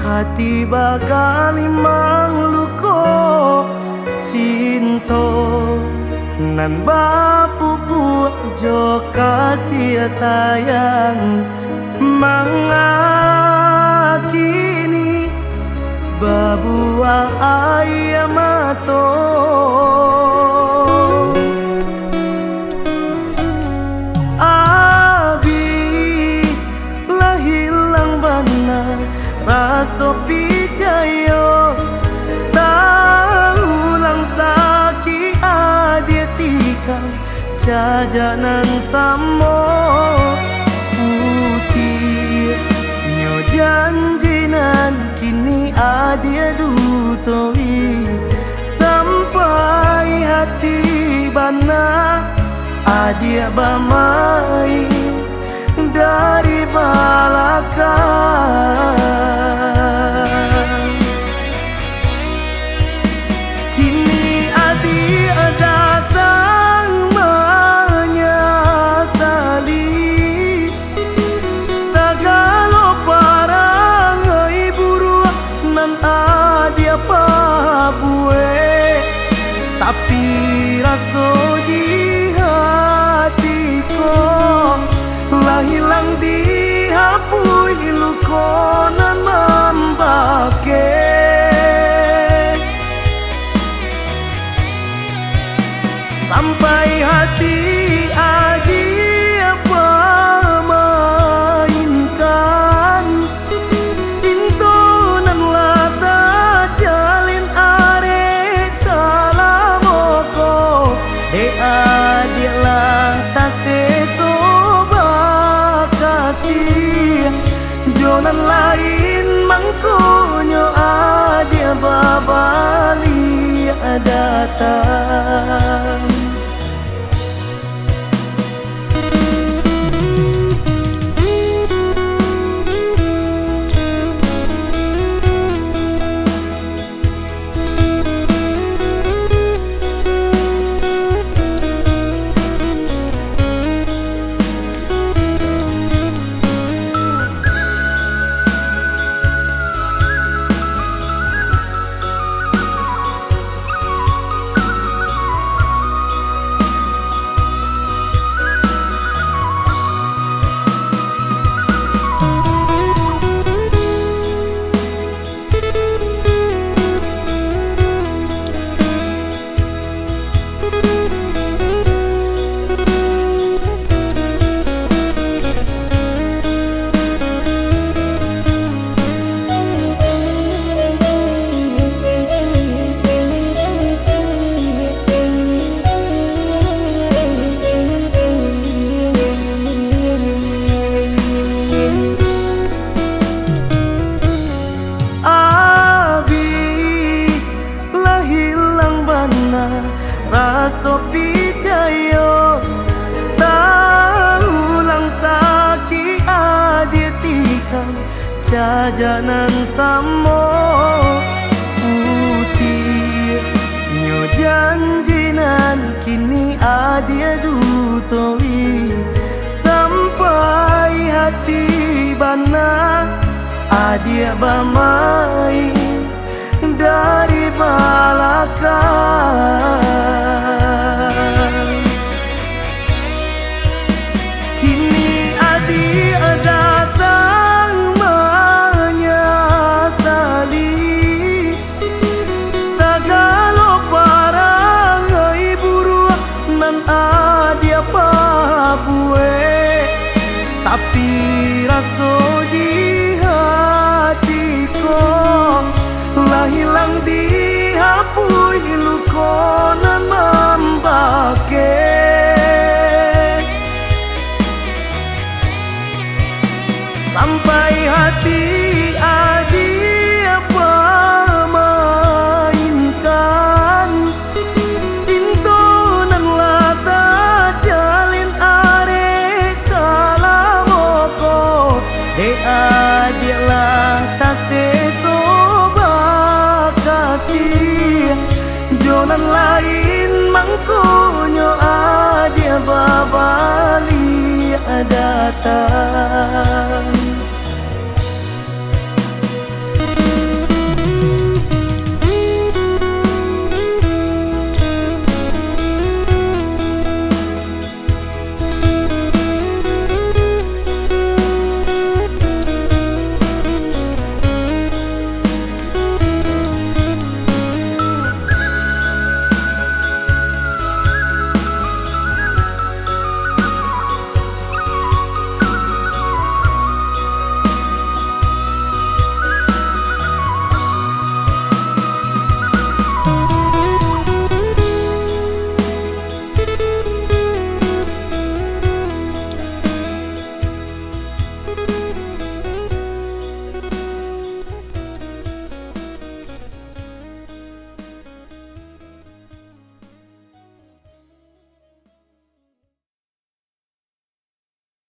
hati bagali mangluko cinta nan bapu buat jo kasih sayang mangakini babuah ayam mato raso pijayo taulang saki adia tikang jajanan samo putih nyo janjinan kini adia dutoi sampai hati bana adia bamai dari belakang. Kini adia datang menyesali segala parangai buruk nan adia pabue, tapi raso di hatiku hilang dihapui lukonan membake sampai hati adia pemainkan cinta nan lata jalin are salamoko adia lata seso jonan lain mangkonyo adia babali datang. Raso pijayo taulang saki adia tikang jajanan samo putih nyo janjinan kini adia dutoi sampai hati bana adia bamai dari belakang. Kini adia datang menyesali segala parangai buruk nan adia pabue, tapi raso di hatiku hilang dihapui lukonan membake sampai hati adia pemainkan cinta nan lata jalin are salamoko adia lata seso jonan lain mangkonyo adia babali datang.